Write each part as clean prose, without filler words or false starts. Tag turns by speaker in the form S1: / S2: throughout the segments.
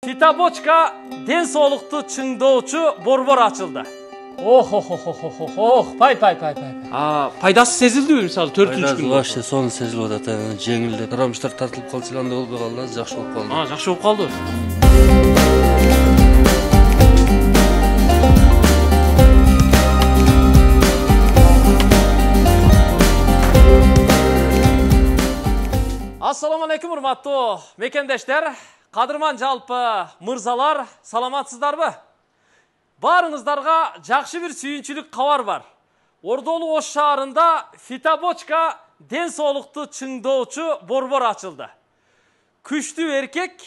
S1: Fitabochka den soğuluktu çыңдоочу borbor açıldı. Pay. Пайдасы сезилдиби мисалы 4-күн?
S2: Пайдасы сонун сезилип атат. Жеңилди. Тарамыштар тартылып калса эле андай болбой калды, жакшы болуп калды.
S1: Жакшы болуп калды. Assalamu alaikum урматтуу мекендештер, кадырман жалпы мырзалар, саламатсыздарбы? Барыңыздарга жакшы бир сүйүнчүлүк кабар бар. Ордолу Ош шаарында Fitabochka den соолукту чыңдоочу борбор ачылды. Күчтүү эркек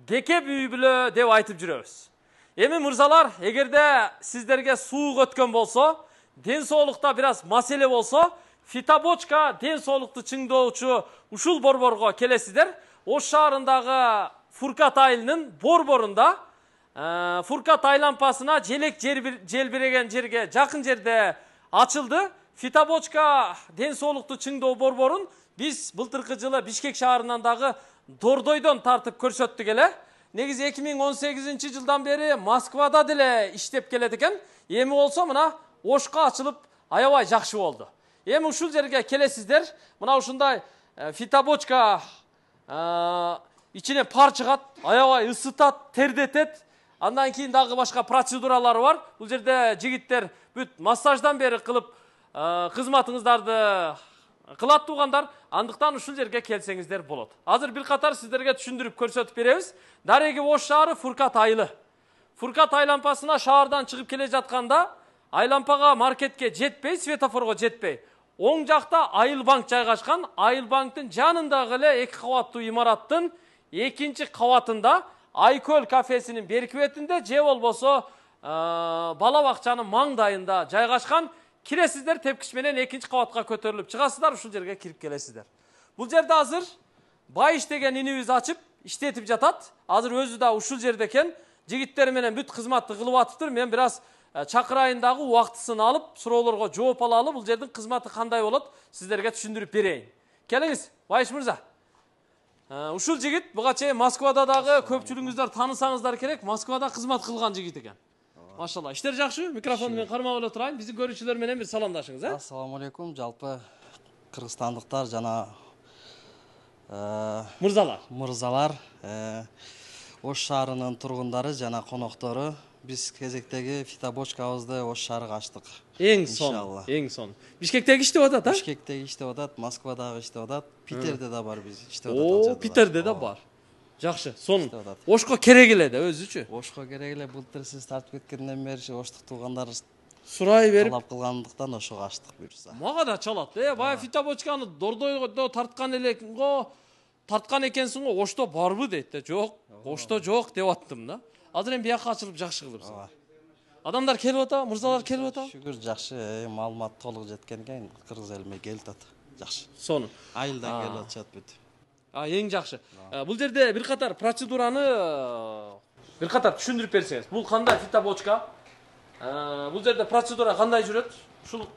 S1: бекеп үй бүлө деп айтып жүрөбүз. Эми мырзалар, эгерде сиздерге суук өткөн болсо, den соолукта бир аз маселе болсо, Fitabochka den соолукту чыңдоочу ушул борборго келесиздер. Ош шаарындагы Фуркат айылынын борборунда Фуркат ай лампасына желек желбиреген жерге жакын жерде ачылды. Fitabochka den соолукту чыңдоо борборун биз былтыркы жылы Бишкек шаарынан дагы Дордойдон тартып көрсөттүк эле. Негизи 2018 жылдан бери Москвада деле иштеп келет экен. Эми болсо мына Ошко ачылып аябай жакшы болду. Эми ушул жерге келесиздер. Мына ушундай Fitabochka ичине пар чыгат, аябай ысытат, тердетет. Андан кийин дагы башка процедуралары бар. Бул жерде жигиттер бүт массаждан бери кылып кызматыңыздарды кылат туугандар. Андыктан ушул жерге келсеңиздер болот. Азыр бир катар сиздерге түшүндүрүп көрсөтүп беребиз. Дареги Ош шаары Фуркат айылы. Фуркат ай лампасына шаардан чыгып келе жатканда, ай лампага маркетке жетпей, светофорго жетпей, оң жакта Айыл банк жайгашкан. Айыл банктын жанындагы эле 2 кабаттуу имараттын 2-чи кабатында Айкөл кафесинин берки бетинде же болбосо бала бакчанын маңдайында жайгашкан. Киресиздер, тепкич менен 2-чи кабатка көтөрүлүп чыгасыздар, ушул жерге кирип келесиздер. Бул жерде азыр Байыш деген инибиз ачып иштетип жатат. Азыр өзү да ушул жерде экен. Жигиттер менен бүт кызматты кылып атыптыр. Мен бир аз чакырайын дагы убактысын алып, суроолорго жооп алалы. Бул жердин кызматы кандай болот, сиздерге түшүндүрүп берейин. Келиңиз, Байыш мырза. Ушул жигит буга чейин Москвада дагы көпчүлүгүңүздөр таанысаңыздар керек, Москвада кызмат кылган жигит экен. Машалла, иштер жакшы. Микрофонду мен кармап эле турайын. Биздин көрүүчүлөр менен бир саламдашыңыз,
S2: Ассаламу алейкум, жалпы кыргызстандыктар жана мырзалар, Ош шаарынын тургундары жана коноктору, биз кезектеги Fitabochkабызды Ош шаарыга ачтык.
S1: Эң сон. Бишкектеги иштеп атат,
S2: Бишкектеги иштеп атат, Москвадагы иштеп атат, Питерде да бар биз иштеп атат.
S1: Питерде да бар. Жакшы, сонун. Ошко керек эле да өзүчү.
S2: Ошко керек эле, былтыр сиз тартып кеткенден бери Оштук туугандар
S1: сурай берип
S2: талап кылгандыктан ошого ачтык буюрса.
S1: Мага да чалат. Бая Fitabochkаны Дордойдо тарткан элең го, тарткан экенсиң го, Ошто барбы дейт да. Жок, Ошто жок деп аттым да. Азыр эми бияка ачылып жакшы кылыпсың. Адамдар келип атабы, мырзалар келип атабы?
S2: Шүгүр жакшы, маалымат толук жеткен экен, кыргыз элиме келип атат. Жакшы.
S1: Сонун.
S2: Айылдан келип атышат бүт.
S1: Эң жакшы. Бул жерде бир катар процедураны бир катар түшүндүрүп берсеңиз. Бул кандай Fitabochka? Бул жерде процедура кандай жүрөт? Ушул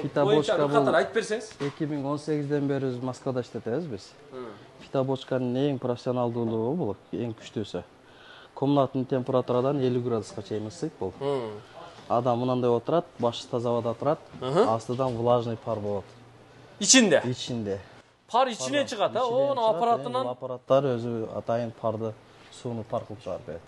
S2: Fitabochka
S1: бир катар айтып берсеңиз.
S2: 2018ден бери биз Москвада иштетебиз биз. Fitabochkanын эң профессионалдуулугу бул, эң күчтүүсү. Комнатанын температурадан 50 градуска чейин ысык бул. Адам мындай отурат, башы таза абада турат, астыдан влажный пар болот. Ичинде.
S1: Пар ичинен чыгат, Ону аппаратынан.
S2: Аппараттар өзү атайын парды, сууну пар кылып чыгарып берет.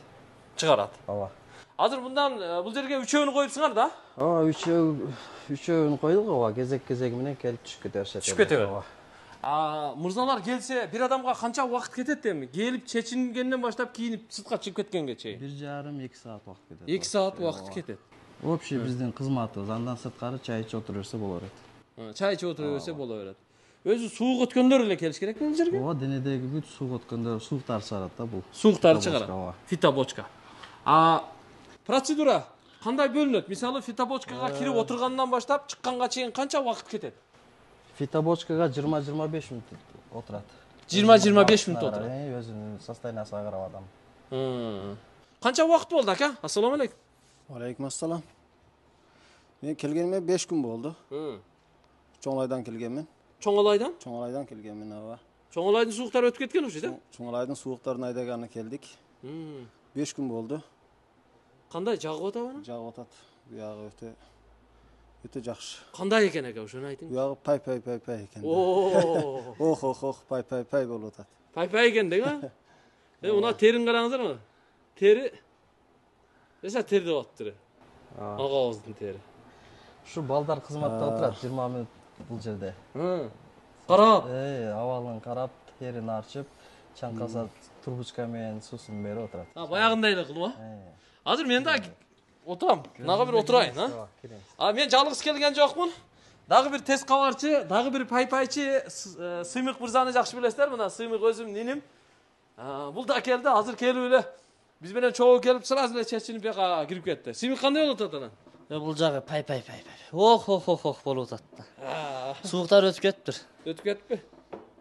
S1: Чыгарат.
S2: Ооба.
S1: Азыр мындан бул жерге үчөөнү коюпсуңар да?
S2: Үчөөнү койдук, ооба, кезек менен келип түшүп кете беришет.
S1: Түшүп кете берет. Мырзалар келсе, бир адамга канча убакыт кетет эми? Келип чечингенден баштап кийинип сыртка чыгып кеткенге чейин.
S2: 1,5-2 саат убакыт кетет.
S1: 2 саат убакыт кетет.
S2: Общий биздин кызматыбыз, андан сырткары чай ичип отура берсе боло берет.
S1: Чай ичип отура берсе боло берет. Өзү суук өткөндөр эле келиш керек бул жерге?
S2: Ооба, денедеги бүт суук өткөндөр, сууктар чыгарат да бул.
S1: Сууктар чыгарат. Fitabochka. Процедура кандай бөлүнөт? Мисалы Fitabochkага кирип отургандан баштап чыкканга чейин канча убакыт кетет?
S2: Fitabochkага 20-25 мүнөт отурат.
S1: 20-25 мүнөт отурат.
S2: Өзүнүн состояниясына карап адам.
S1: Канча убакыт болду ака? Ассаламу алейкум.
S3: Алейкум ассалам. Мен келгениме 5 күн болду. Чоңалайдан келгенмин.
S1: Чоңалайдан?
S3: Чоңалайдан келгенмин, ооба.
S1: Чоңалайдын сууктары өтүп кеткен ушул, да?
S3: Чоңалайдын сууктарын айдаганы келдик. 5 gün boldu.
S1: Кандай жагып атабы аны?
S3: Жагып атат. Буягы өтө жакшы.
S1: Кандай экен ака, ошону айтың.
S3: Буягы пай экен.
S1: О,
S3: Ох, пай болуп атат.
S1: пай экен дең а? Мына терин караңыздар мына. Тери. Эсе тер деп атыптыр. Агабыздын тери.
S2: Ушу балдар кызматта отурат 20 мүнөт бул жерде.
S1: Карап.
S2: Абалын карап, терин арчып, чаңкаса трубочка менен суусун берип отурат.
S1: Баягындай эле кылып а? Азыр мен да отурам. Нага бир отурайын, а? Мен жалгыз келген жокмун. Дагы бир тез кабарчы, дагы бир пайчы Сыймык мырзаны жакшы билесиздер. Мына Сыймык өзүм ниним. Бул да келди, азыр келип эле биз менен чогуу келип сразу эле чечинип бияка кирип кетти. Сыймык кандай болуп атат анан?
S4: Бул жагы пай. Ох болуп атат. Сууктар өтүп кетиптир.
S1: Өтүп кетиппи?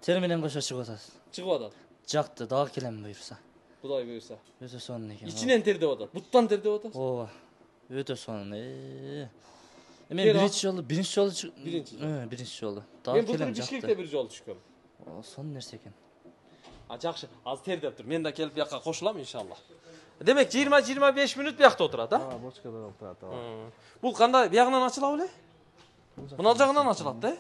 S4: Тер менен кошо чыгып атат.
S1: Чыгып атат.
S4: Жакты, дагы келем буйрса.
S1: Кудай буйрса.
S4: Өтө сонун экен.
S1: İçinden ter деп атат. Буттан ter деп атат.
S4: Ооба. Өтө сонун. Мен биринчи жолу биринчи жолу.
S1: Мен былтыр Бишкекте бир жолу түшкөм.
S4: Сонун нерсе экен.
S1: Жакшы, аз ter деп тур. Мен да келип бияка кошулам иншалла. Демек 20-25 мүнөт биякта отурат, а?
S2: Бочкада отурат.
S1: Бул кандай биягынан ачыла беле? Мына жагынан ачылат да?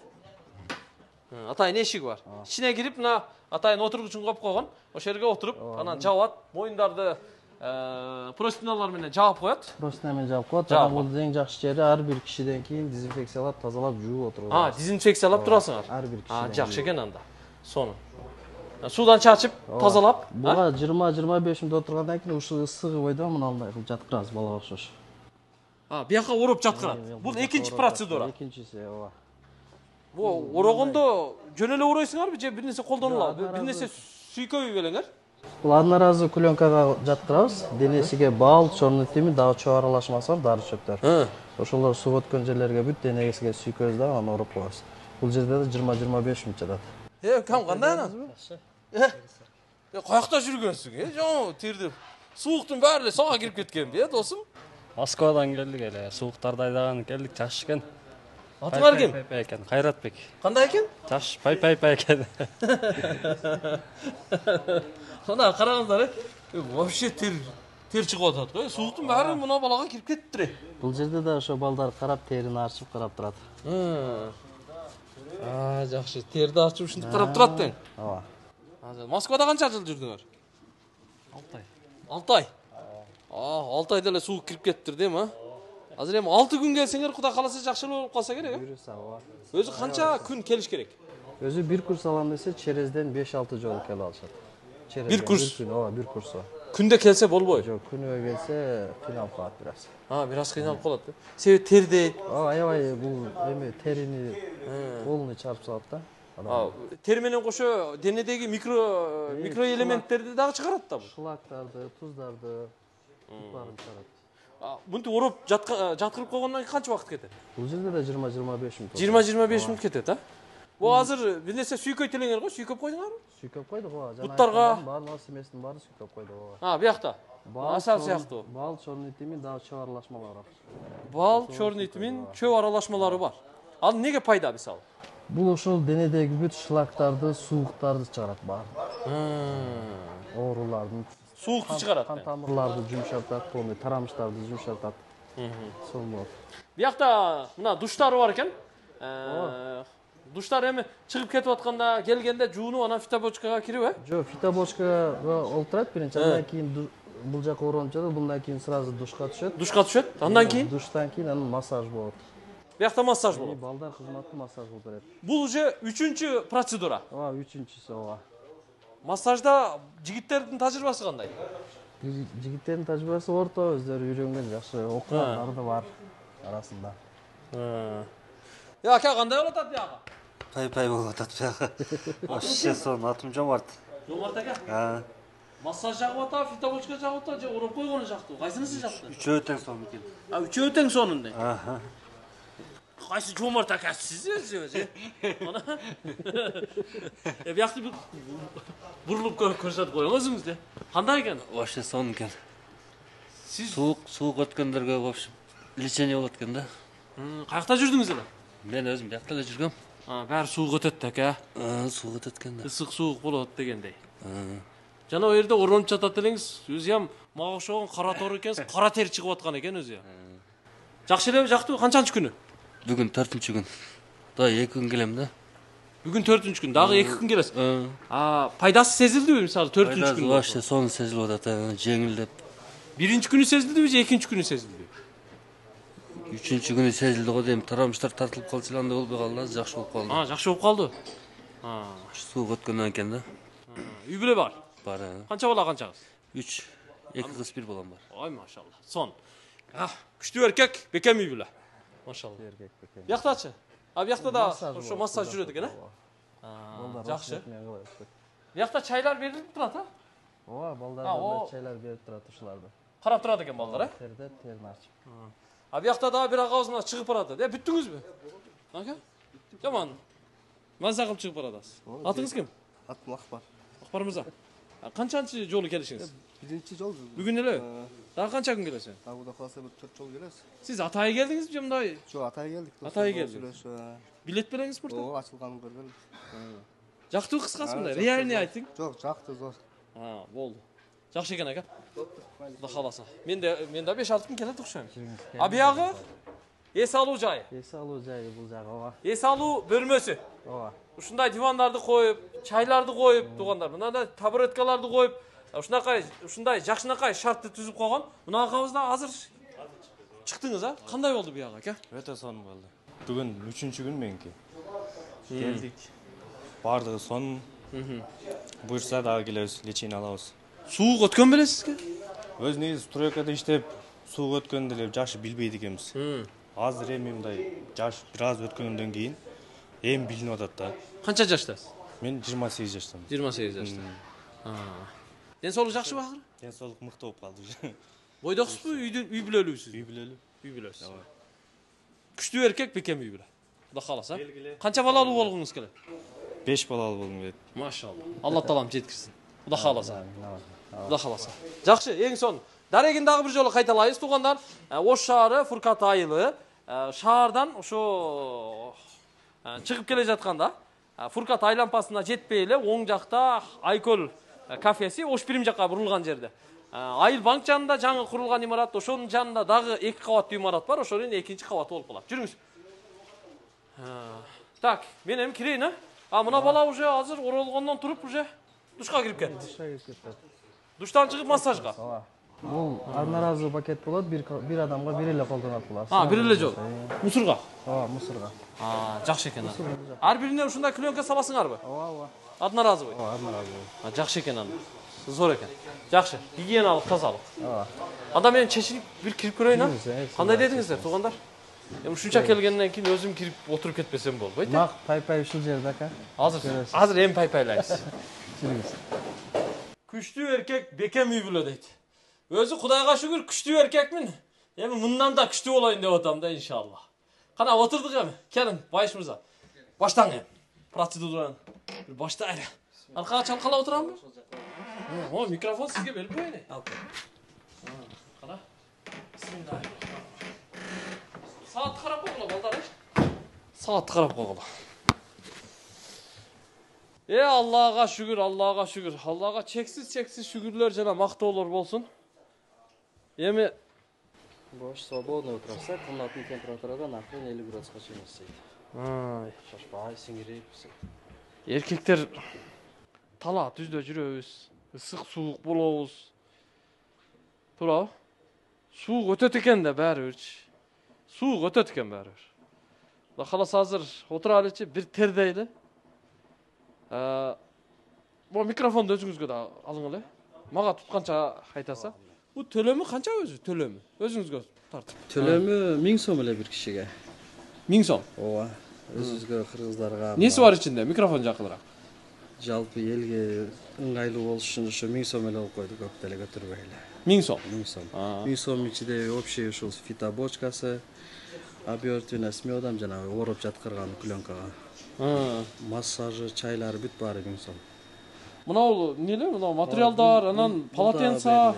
S1: Атайын эшиги бар. İçine кирип, мына атайын отургучун коюп койгон. Ошол жерге отуруп, анан жабат, моюндарды простыналар менен жаап коет.
S2: Простыня менен жаап коет. Жана бул эң жакшы жери ар бир кишиден кийин дезинфекциялап, тазалап, жууп отурат.
S1: Дезинфекциялап турасыңар.
S2: Ар бир кишиден.
S1: Жакшы экен анда. Сону. Судан чачып, тазалап.
S2: Буга 20-25 мүнөт отургандан кийин ушул ысыгы бойдо мындай кылып жаткырабыз балага окшош.
S1: Бияка ороп жаткырат. Бул экинчи процедура.
S2: Экинчиси, ооба.
S1: Бул орогондо жөн эле оройсуңарбы же бир нерсе колдонулабы? Бир нерсе сүйкөбүй белеңер?
S2: Бул одноразовый пленкага жаткырабыз. Денесиге бал, чорный тими, дагы чоо аралашмасы бар, дары чөптөр. Ошолор суу өткөн жерлерге бүт денесиге сүйкөбүз да, аны ороп коебуз. Бул жерде да 20-25 мүнөт жатат.
S1: Кам кандай анан? Каякта жүргөнсүң, жоо тирдип. Сууктун баары эле сага кирип кеткенби, досум?
S5: Москвадан келдик эле, сууктарды айдаган келдик, жакшы экен.
S1: Атыңар ким?
S5: Пай экен, Кайратбек.
S1: Кандай экен?
S5: Жакшы, пай экен.
S1: Мына караңыздар, вообще тер чыгып атат го. Сууктун баары мына балага кирип кетиптир.
S2: Бул жерде да ошо балдар карап, терин арчып карап турат.
S1: Жакшы. Терди ачып ушинтип карап турат дең.
S2: Ооба.
S1: Москвада канча жыл жүрдүңөр?
S5: 6 ай.
S1: 6 ай. 6 айда эле суу кирип кетиптир дейм, а? Азыр эми 6 күн келсеңер, Кудай кааласа жакшы болуп калса керек,
S2: Буюрса, ооба.
S1: Өзү канча күн келиш керек?
S2: Өзү бир курс алам десе, черезден 5-6 жолу келе алышат.
S1: Бир курс?
S2: Ооба, бир курс.
S1: Күндө келсе болбойбу?
S2: Жок, күнүгө келсе, кыйналып калат бир аз.
S1: Бир аз кыйналып калат. Себеби терде.
S2: Аябай бул эми терини полный чарып салат да.
S1: Тер менен кошо денедеги микро элементтерди дагы чыгарат да бул.
S2: Шлактарды, туздарды баарын чыгарат.
S1: Мынтип ороп жаткырып койгондон кийин канча убакыт кетет?
S2: Бул жерде да 20-25 мүнөт.
S1: 20-25 мүнөт кетет, а? Бул азыр бир нерсе сүйкөйт элеңер го, сүйкөп койдуңарбы?
S2: Сүйкөп койдук, ооба.
S1: Буттарга
S2: баардык семесинин баарын сүйкөп койдук, ооба.
S1: Биякта. Асал сыяктуу.
S2: Бал, чорный тимин, дагы чоо аралашмалары бар.
S1: Бал, чорный тимин, чөө аралашмалары бар. Ал неге пайда мисалы?
S2: Бул ошол денедеги бүт шлактарды, сууктарды чыгарат баарын. Оорулардын
S1: Суукту чыгарат.
S2: Кан тамырларды жумшартат, полный тарамыштарды жумшартат. Сол болот.
S1: Биякта мына душтары бар экен. Душтар эми чыгып кетип атканда, келгенде жуунуп анан фитобочкага кирип,
S2: Жок, фитобочкага олтурат биринчи, андан кийин бул жака оронуп жатат, bundan кийин сразу душка түшөт.
S1: Душка түшөт, андан кийин?
S2: Душтан кийин анан массаж болот.
S1: Биякта массаж болот.
S2: Балдар кызматы массаж кылып берет.
S1: Бул уже 3-чү процедура.
S2: Ооба, 3-чүсү, ооба.
S1: Массажда жигиттердин тажрыйбасы кандай?
S2: Жигиттердин тажрыйбасы орто, өздөрү үйрөнгөн, жакшы окугандар да бар арасында.
S1: Ака кандай болуп атат бияга?
S6: Пай болуп атат бияга. Вообще сонун, атым Жомарт.
S1: Жомарт ака? Массаж жагып атабы, фитобочка жагып атабы же ороп койгону жактыбы? Кайсынысы жакты?
S6: Үчөө тең сонун экен.
S1: Үчөө тең сонун дейм. Кайсы Жомарт ака сиз өзү? Биякты бурулуп көрсөтүп коюң өзүңүздү. Кандай экен?
S6: Вообще сонун экен.
S1: Сиз
S6: Суук өткөндөргө в общем лечение болот экен да.
S1: Каякта жүрдүңүз эле?
S6: Мен өзүм биякта эле жүргөм.
S1: Баары суук өтөт да, ака.
S6: Суук өтөт экен да.
S1: Ысык суук болот дегендей. Жана о жерде оронуп жатат элеңиз. Өзү ham мага окшогон кара тоор экенсиз, кара тери чыгып аткан экен өзү. Жакшы элеби, жактыбы? Канчанчы күнү?
S7: Бүгүн 4-чү күн. Да 2 күн келем да.
S1: Бүгүн 4-күн, дагы 2 күн келесиз. Пайдасы сезилдиби мисалы 4-күн?
S7: Вообще соны сезилип атат, жеңилдеп.
S1: Биринчи күнү сезилдиби же экинчи күнү сезилдиби?
S7: 3-чү күнү сезилди го дейм. Тарамыштар тартылып калчу анда болбой калды, жакшы болуп калды.
S1: Жакшы болуп калды.
S7: Суук өткөндөн кийин да.
S1: Үй бүлө бар.
S7: Бар.
S1: Канча бала, канча кыз?
S7: 3, 2 кыз, 1 балам бар.
S1: Ой, машалла. Сон. Күчтүү эркек, бекем үй бүлө. Машалла. Бияктачы? Биякта да ошо массаж жүрөт экен, жакшы. Биякта чайлар берилип турат,
S2: Ооба, балдарга чайлар берип турат ушуларды.
S1: Карап турат экен балдар,
S2: Терде терин ачып.
S1: Биякта дагы бир агабыз мына чыгып барат. Бүттүңүзбү? Ака? Жаман. Маза кылып чыгып баратасыз. Атыңыз ким?
S3: Атым Акбар.
S1: Акбар мырза. Канчанчы жолу келишиңиз?
S3: Биринчи жол.
S1: Бүгүн эле? Дагы канча күн келесиң?
S3: Дагы Кудай кааласа бир 4 жол келебиз.
S1: Сиз атайы келдиңизби же мындай?
S3: Жок, атайы келдик.
S1: Атайы келдиңиз. Билет береңиз мурда?
S3: Ооба, ачылганын көргөн.
S1: Жактыбы кыскасы мындай? Реальный айтың.
S3: Жок, жакты зор.
S1: Болду. Жакшы экен ака. Кудай кааласа. Мен да 5-6 күн келет окшойм. Биягы эс алуу жайы.
S2: Эс алуу жайы бул жагы, ооба.
S1: Эс алуу бөлмөсү.
S2: Ооба.
S1: Ушундай дивандарды коюп, чайларды коюп, туугандар. Мындай табуреткаларды коюп, ушундай жакшынакай шартты түзүп койгон. Мына агабыз да азыр чыктыңыз, Кандай болду бияга, ака?
S5: Өтө сонун болду. Бүгүн 3-чү күн меники. Келдик. Бардыгы сонун. Буйрса дагы келебиз, лечение алабыз.
S1: Суук өткөн белесизби?
S5: Өз негизи стройкада иштеп, суук өткөндү эле жакшы билбейт экенбиз. Азыр эми мындай жаш бир аз өткөндөн кийин эми билинип атат да.
S1: Канча жаштасыз?
S5: Мен 28 жаштамын.
S1: 28 жашта. Ден соолук жакшыбы акыры?
S5: Ден соолук мыкты болуп калды уже.
S1: Бойдоксузбу, үй бүлөлүүсүз?
S5: Үй бүлөлүү.
S1: Үй бүлөсүз. Күчтүү эркек, бекем үй бүлө. Кудай кааласа. Канча балалуу болгуңуз келет?
S5: 5 балалуу болгум келет.
S1: Машалла. Алла таалам жеткирсин. Кудай кааласа. Кудай кааласа. Жакшы, эң сон. Дарегин дагы бир жолу кайталайбыз, туугандар. Ош шаары Фуркат айылы. Шаардан ошо чыгып келе жатканда Фуркат айлампасына жетпей эле оң жакта Айкөл кафеси Ош Бирим жакка бурулган жерде. Айыл банк жанында жаңы курулган имарат, ошонун жанында дагы 2 кабаттуу имарат бар, ошонун 2-чи кабаты болуп калат. Жүрүңүз. Так, мен эми кирейин, мына бала уже азыр оролгондон туруп уже душка кирип кетти. Душтан чыгып массажга.
S2: Ооба. Бул одноразовый пакет болот, бир адамга бир эле колдонот булат.
S1: Бир эле жол. Мусорго.
S2: Ооба, мусорго.
S1: Жакшы экен. Ар бирине ушундай клёнка саласыңарбы?
S2: Ооба.
S1: Одноразовый.
S2: Ооба, одноразовый.
S1: Жакшы экен анда. Зор экен. Жакшы. Гигиеналык тазалык.
S2: Ооба.
S1: Анда мен чечилип бир кирип көрөйүн, Кандай дедиңиздер, туугандар? Эми ушунча келгенден кийин өзүм кирип отуруп кетпесем болбойт.
S2: Мак пай ушул жерде, ака.
S1: Азыр эми пайпайлайбыз.
S2: Жүрүңүз.
S1: Күчтүү эркек бекем үй бүлө дейт. Өзү Кудайга шүгүр күчтүү эркекмин. Эми мындан да күчтүү болоюн деп атам да, иншалла. Кана отурдук эми. Келин, Байыш мырза. Баштаң эми. Процедураны бир баштайлы. Аркага чалкалап отурамбы? Микрофон сизге берип коеюн. Кана. Бисмилlah. Саатты карап койгула, балдар. Саатты карап койгула. Аллага шүгүр, Аллага шүгүр. Аллага чексиз шүгүрлөр жана мактоолор болсун. Эми
S2: Бош свободный утраса, комнатный температурадан акырын 50 градуска чейин ысыйт. Шашпай, сиңирип.
S1: Эркектер талаа түздө жүрөбүз. Ысык суук болобуз. Туурабы? Суук өтөт экен да баарыбирчи. Суук өтөт экен баарыбир. Кудай кааласа азыр отуралычы, бир тердейли. Бу микрофонду өзүңүзгө да алың эле. Мага тутканча айтаса. Бу төлөмү канча өзү? Төлөмү өзүңүзгө тартып.
S2: Төлөмү 1000 сом эле бир кишиге.
S1: 1000 сом.
S2: Ооба. Өзүбүзгө, кыргыздарга.
S1: Неси бар ичинде? Микрофон жакыныраак.
S2: Жалпы элге ыңгайлуу болуш үчүн ошо 1000 сом эле алып койдук, көп деле көтөрбөй эле.
S1: 1000 сом.
S2: 1000 сом. 1000 сом ичинде общий ушул фитобочкасы, обертина смёдам жана ороп жаткырган клёнкага. Массажы, чайлары бүт баары 1000 сом.
S1: Мына бул эмне? Мына материалдар, анан полотенца,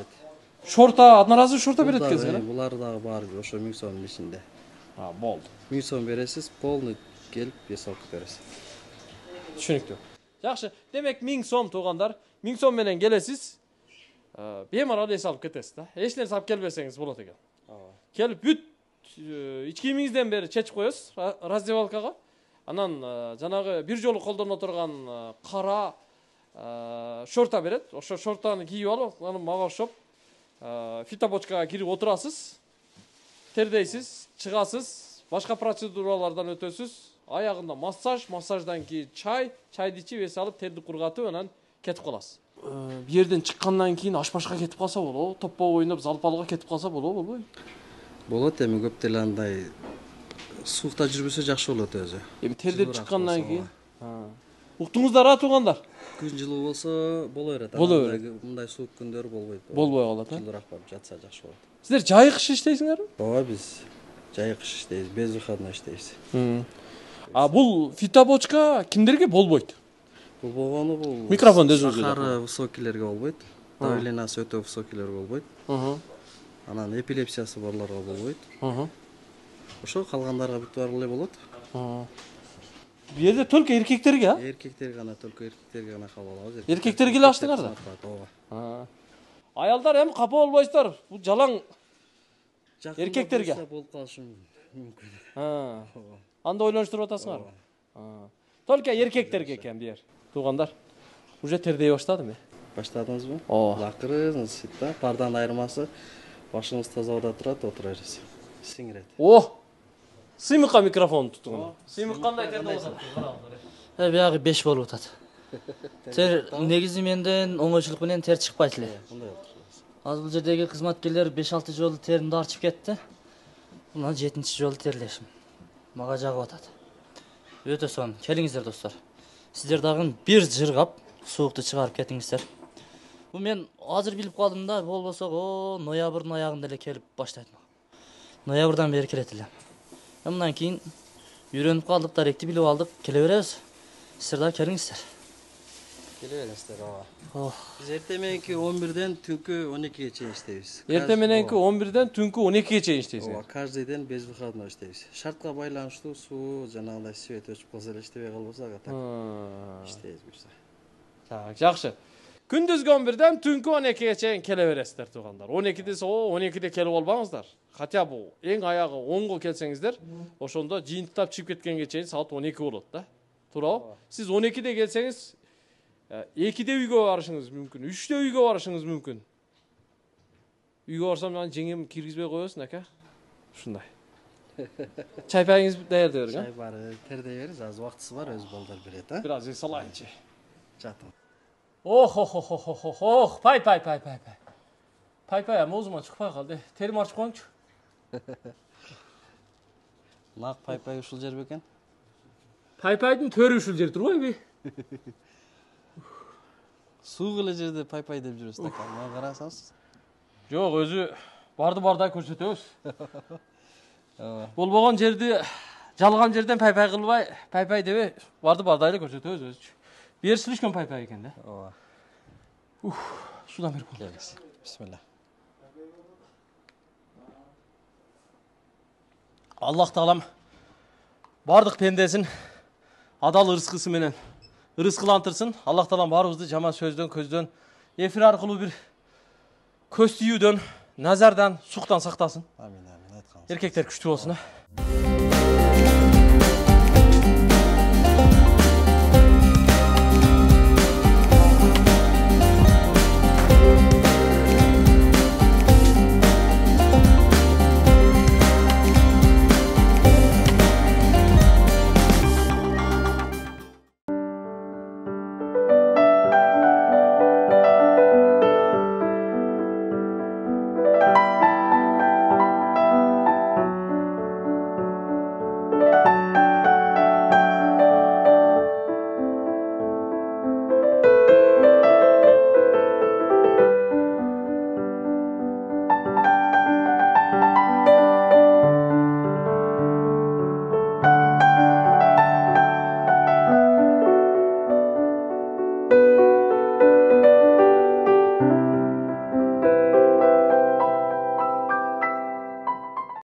S1: шорта, одноразовый шорта берет экенсиз,
S2: булар дагы баары ошо 1000 сомдун ичинде.
S1: Болду.
S2: 1000 сом бересиз, полный келип эс алып кетерсиз.
S1: Түшүнүктүү. Жакшы. Демек 1000 сом туугандар. 1000 сом менен келесиз. Бемарал эс алып кетесиз да. Эч нерсе алып келбесеңиз болот экен. Келип бүт ички кийимиңизден бери чечип коесуз раздевалкага. Анан жанагы бир жолу колдоно турган кара шорта берет. Ошо шортаны кийип алып, анан мага окшоп фитобочкага кирип отурасыз. Тердейсиз, чыгасыз, башка процедуралардан өтөсүз. Аягында массаждан кийин чайды ичип эс алып, терди кургатып, анан кетип каласыз. Бир жерден чыккандан кийин ашпашка кетип калса болобу, топпо ойноп, залпалга кетип калса болобу, болбойбу?
S2: Болот, эми көп деле андай суукта жүрбөсө жакшы болот өзү.
S1: Эми тердеп чыккандан кийин. Уктуңуздар туугандар?
S2: Күн жылуу болсо боло берет. Мындай суук күндөр болбойт.
S1: Болбой калат,
S2: Жылуураак барып жатса жакшы болот.
S1: Сиздер жайык иш иштейсиңерби?
S2: Ооба, биз жайык иш иштейбиз, безвыходной иштейбиз.
S1: Бул фитобочка кимдерге болбойт?
S2: Бул болгону бул
S1: Микрофонду өзүңүз
S2: сахары высокийлерге болбойт. Давлениясы өтө высокийлерге болбойт. Анан эпилепсиясы барларга болбойт. Ошо калгандарга бүт баары эле болот.
S1: Бу жерде только эркектерге, а?
S2: Эркектер гана, только эркектерге гана кабыл алабыз.
S1: Эркектерге эле ачтыңар да?
S2: Ооба.
S1: Аялдар эми капа болбойсуздар. Бул жалаң эркектерге
S2: болуп калышы мүмкүн.
S1: Анда ойлонуштуруп атасыңар. Только эркектерге экен бу жер. Туугандар, уже тердей баштадым.
S2: Баштадыңызбы?
S1: Ооба.
S2: Акырын сүт да, пардан айырмасы башыңыз таза турат, отура бересиз. Сиңирет.
S1: Сыймыкка микрофон туттуң. Сыймык кандай терде болот?
S4: Биягы 5 болуп атат. Тер негизи менден оңойчулук менен тер чыкпайт эле. Азыр бул жердеги кызматкерлер 5-6 жолу теримди арчып кетти. Мына 7-чи жолу терлешим. Мага жагып атат. Өтө сонун. Келиңиздер достор. Сиздер дагы бир жыргап суукту чыгарып кетиңиздер. Бу мен азыр билип калдым да, болбосо ноябрдын аягында эле келип баштайт. Ноябрдан бери келет эле. Мындан кийин үйрөнүп калдык, даректи билип алдык, келе беребиз. Сиздер да келиңиздер.
S2: Келе бересиздер, ооба. Биз эртең мененки 11ден түнкү 12ге чейин иштейбиз.
S1: Эртең мененки 11ден түнкү 12ге чейин иштейсиз.
S2: Ооба, каждый день без выходной иштейбиз. Шартка байланыштуу суу жанагындай свет өчүп калса эле иштебей калбаса, так иштейбиз буюрса.
S1: Так, жакшы. Күндүзгү 11ден түнкү 12ге чейин келе бересиздер туугандар. 12 десе 12де келип албаңыздар. Хотя бу эң аягы 10го келсеңиздер, ошондо жыйынтыктап чыгып кеткенге чейин саат 12 болот да. Туурабы? Сиз 12де келсеңиз 2де үйгө барышыңыз мүмкүн, 3де үйгө барышыңыз мүмкүн. Үйгө барсам мен жеңем киргизбей коесуң, ака. Ушундай. Чай пайыңыз даярдап бериң, а?
S2: Чай бар, тердей бериз, аз убактысы бар, өз балдар берет, а?
S1: Бир аз салайынчы.
S2: Жатың.
S1: Пай. Пай, мозума чыкпай калды. Терим ачып коюңчу.
S2: Нак пай ушул жер бекен?
S1: Пай-пайдын төрү ушул жер турбайбы?
S2: Суук эле жерде пай деп жүрөсүз, така. Мага карасаңыз.
S1: Жок, өзү бардай көрсөтөбүз. Болбогон жерди жалган жерден пай кылбай, пай дебей, бардай эле көрсөтөбүз өзүчү. Бу жер слишком пай экен да.
S2: Ооба.
S1: Судан берип кой.
S2: Бисмилла.
S1: Аллах таалам бардык пендесин адал ырыскысы менен ырыскылантырсын. Аллах таалам баарыбызды жаман сөздөн, көздөн, эфир аркылуу бир көз тийүүдөн, назардан, суктан сактасын.
S2: Амин, айтканыңыз.
S1: Эркектер күчтүү болсун.